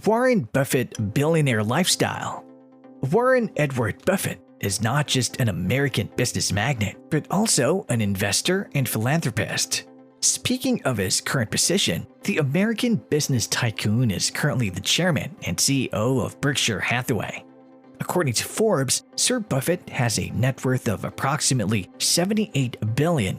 Warren Buffett billionaire lifestyle. Warren Edward Buffett is not just an American business magnate, but also an investor and philanthropist. Speaking of his current position, the American Business Tycoon is currently the chairman and CEO of Berkshire Hathaway. According to Forbes, Sir Buffett has a net worth of approximately $78 billion,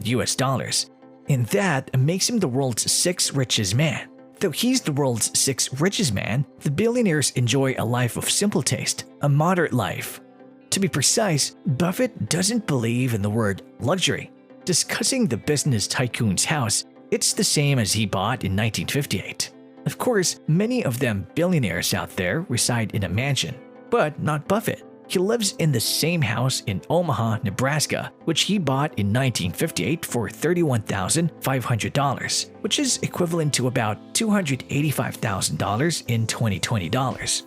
and that makes him the world's sixth richest man. Though he's the world's sixth richest man, the billionaires enjoy a life of simple taste, a moderate life. To be precise, Buffett doesn't believe in the word luxury. Discussing the business tycoon's house, it's the same as he bought in 1958. Of course, many of them billionaires out there reside in a mansion, but not Buffett. He lives in the same house in Omaha, Nebraska, which he bought in 1958 for $31,500, which is equivalent to about $285,000 in 2020 dollars.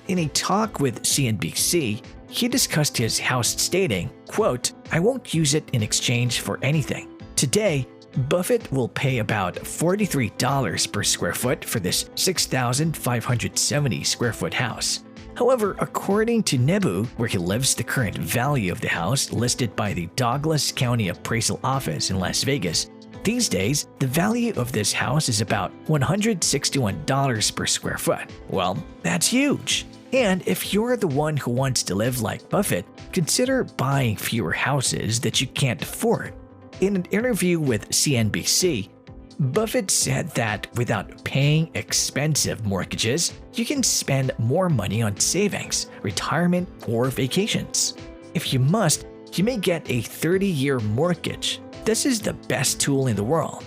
In a talk with CNBC, he discussed his house stating, quote, "I won't use it in exchange for anything. Today, Buffett will pay about $43 per square foot for this 6,570 square foot house. However, according to Nebu, where he lives, the current value of the house listed by the Douglas County Appraisal Office in Las Vegas, these days, the value of this house is about $161 per square foot. Well, that's huge. And if you're the one who wants to live like Buffett, consider buying fewer houses that you can't afford." In an interview with CNBC, Buffett said that without paying expensive mortgages, you can spend more money on savings, retirement, or vacations. If you must, you may get a 30-year mortgage. This is the best tool in the world.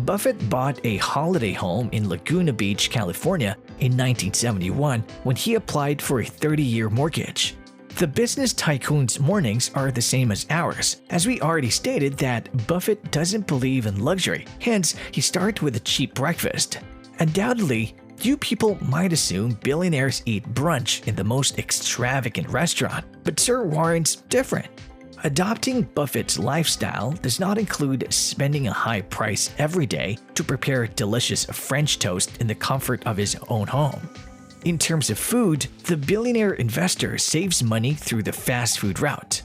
Buffett bought a holiday home in Laguna Beach, California in 1971 when he applied for a 30-year mortgage. The business tycoon's mornings are the same as ours, as we already stated that Buffett doesn't believe in luxury, hence he starts with a cheap breakfast. Undoubtedly, you people might assume billionaires eat brunch in the most extravagant restaurant, but Sir Warren's different. Adopting Buffett's lifestyle does not include spending a high price every day to prepare delicious French toast in the comfort of his own home. In terms of food, the billionaire investor saves money through the fast food route.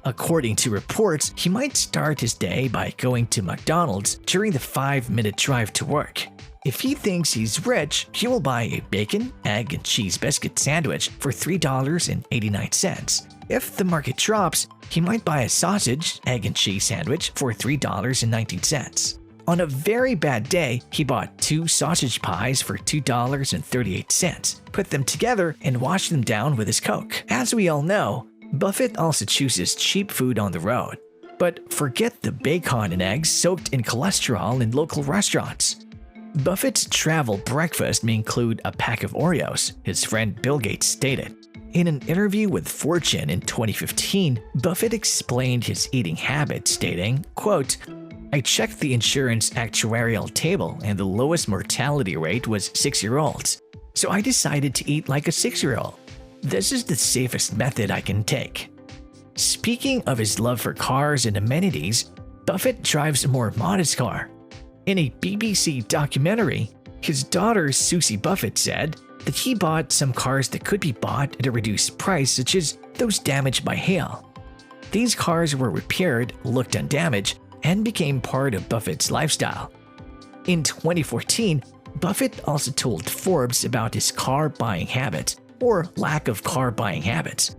According to reports, he might start his day by going to McDonald's during the 5-minute drive to work. If he thinks he's rich, he will buy a bacon, egg, and cheese biscuit sandwich for $3.89. If the market drops, he might buy a sausage, egg, and cheese sandwich for $3.19. On a very bad day, he bought 2 sausage pies for $2.38, put them together, and washed them down with his Coke. As we all know, Buffett also chooses cheap food on the road. But forget the bacon and eggs soaked in cholesterol in local restaurants. Buffett's travel breakfast may include a pack of Oreos, his friend Bill Gates stated. In an interview with Fortune in 2015, Buffett explained his eating habits, stating, quote, "I checked the insurance actuarial table and the lowest mortality rate was 6-year-olds, so I decided to eat like a 6-year-old. This is the safest method I can take." Speaking of his love for cars and amenities, Buffett drives a more modest car. In a BBC documentary, his daughter Susie Buffett said that he bought some cars that could be bought at a reduced price, such as those damaged by hail. These cars were repaired, looked undamaged, and became part of Buffett's lifestyle. In 2014, Buffett also told Forbes about his car buying habits, or lack of car buying habits.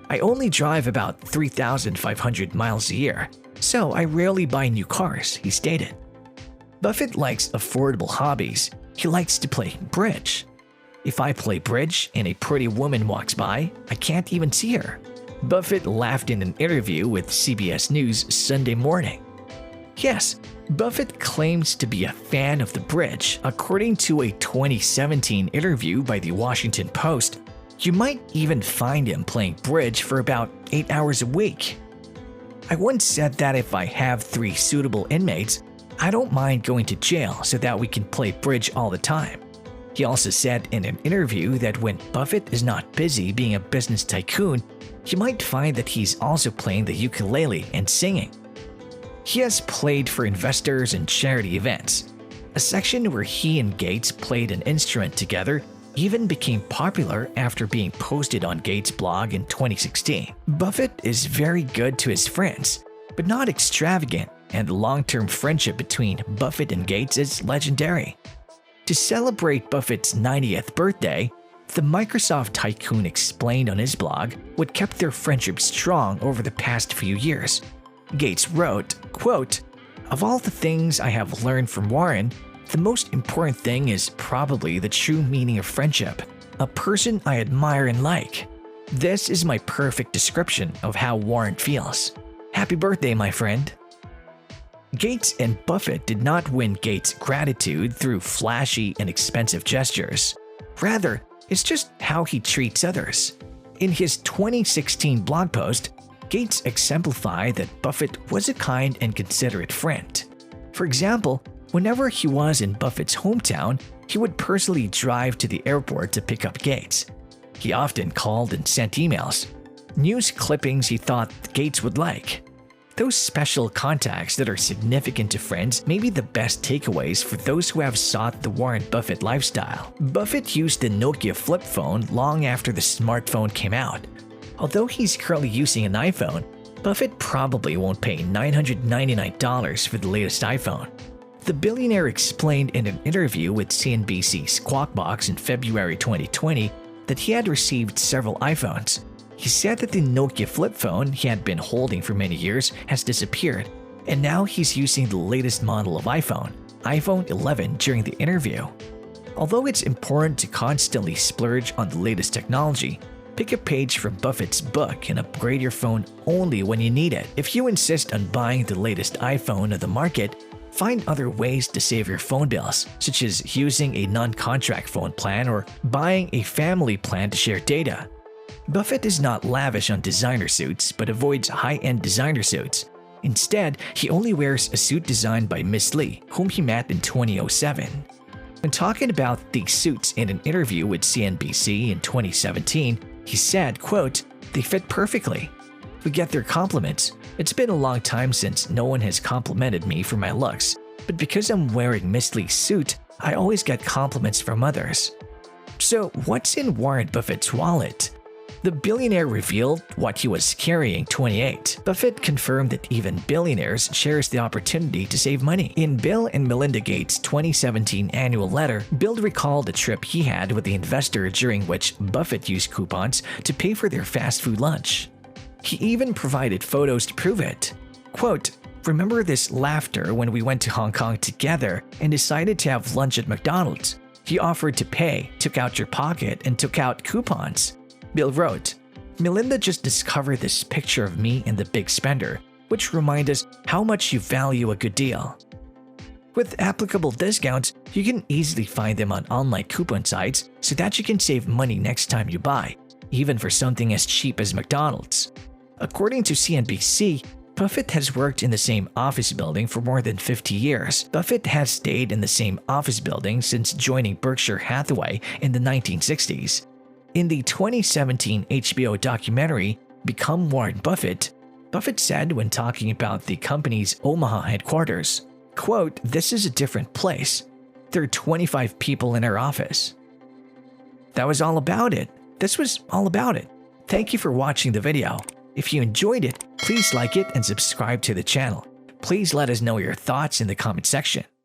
"I only drive about 3,500 miles a year, so I rarely buy new cars," he stated. Buffett likes affordable hobbies. He likes to play bridge. "If I play bridge and a pretty woman walks by, I can't even see her." Buffett laughed in an interview with CBS News Sunday morning. Yes, Buffett claims to be a fan of the bridge. According to a 2017 interview by the Washington Post, you might even find him playing bridge for about 8 hours a week. "I once said that if I have 3 suitable inmates, I don't mind going to jail so that we can play bridge all the time." He also said in an interview that when Buffett is not busy being a business tycoon, you might find that he's also playing the ukulele and singing. He has played for investors and charity events. A section where he and Gates played an instrument together even became popular after being posted on Gates' blog in 2016. Buffett is very good to his friends, but not extravagant, and the long-term friendship between Buffett and Gates is legendary. To celebrate Buffett's 90th birthday, the Microsoft tycoon explained on his blog what kept their friendship strong over the past few years. Gates wrote, quote, "Of all the things I have learned from Warren, the most important thing is probably the true meaning of friendship, a person I admire and like. This is my perfect description of how Warren feels. Happy birthday, my friend." Gates and Buffett did not win Gates' gratitude through flashy and expensive gestures. Rather, it's just how he treats others. In his 2016 blog post, Gates exemplified that Buffett was a kind and considerate friend. For example, whenever he was in Buffett's hometown, he would personally drive to the airport to pick up Gates. He often called and sent emails, news clippings he thought Gates would like. Those special contacts that are significant to friends may be the best takeaways for those who have sought the Warren Buffett lifestyle. Buffett used the Nokia flip phone long after the smartphone came out. Although he's currently using an iPhone, Buffett probably won't pay $999 for the latest iPhone. The billionaire explained in an interview with CNBC's Squawk Box in February 2020 that he had received several iPhones. He said that the Nokia flip phone he had been holding for many years has disappeared, and now he's using the latest model of iPhone, iPhone 11, during the interview. Although it's important to constantly splurge on the latest technology, pick a page from Buffett's book and upgrade your phone only when you need it. If you insist on buying the latest iPhone on the market, find other ways to save your phone bills, such as using a non-contract phone plan or buying a family plan to share data. Buffett is not lavish on designer suits, but avoids high-end designer suits. Instead, he only wears a suit designed by Miss Lee, whom he met in 2007. When talking about these suits in an interview with CNBC in 2017, he said, quote, "They fit perfectly. We get their compliments. It's been a long time since no one has complimented me for my looks, but because I'm wearing Miss Lee's suit, I always get compliments from others." So what's in Warren Buffett's wallet? The billionaire revealed what he was carrying 28. Buffett confirmed that even billionaires cherish the opportunity to save money. In Bill and Melinda Gates' 2017 annual letter, Bill recalled a trip he had with the investor during which Buffett used coupons to pay for their fast food lunch. He even provided photos to prove it. Quote, "Remember this laughter when we went to Hong Kong together and decided to have lunch at McDonald's? He offered to pay, took out your pocket, and took out coupons." Bill wrote, "Melinda just discovered this picture of me and the big spender, which remind us how much you value a good deal." With applicable discounts, you can easily find them on online coupon sites so that you can save money next time you buy, even for something as cheap as McDonald's. According to CNBC, Buffett has worked in the same office building for more than 50 years. Buffett has stayed in the same office building since joining Berkshire Hathaway in the 1960s. In the 2017 HBO documentary, Become Warren Buffett, Buffett said when talking about the company's Omaha headquarters, quote, "This is a different place. There are 25 people in our office." That was all about it. This was all about it. Thank you for watching the video. If you enjoyed it, please like it and subscribe to the channel. Please let us know your thoughts in the comment section.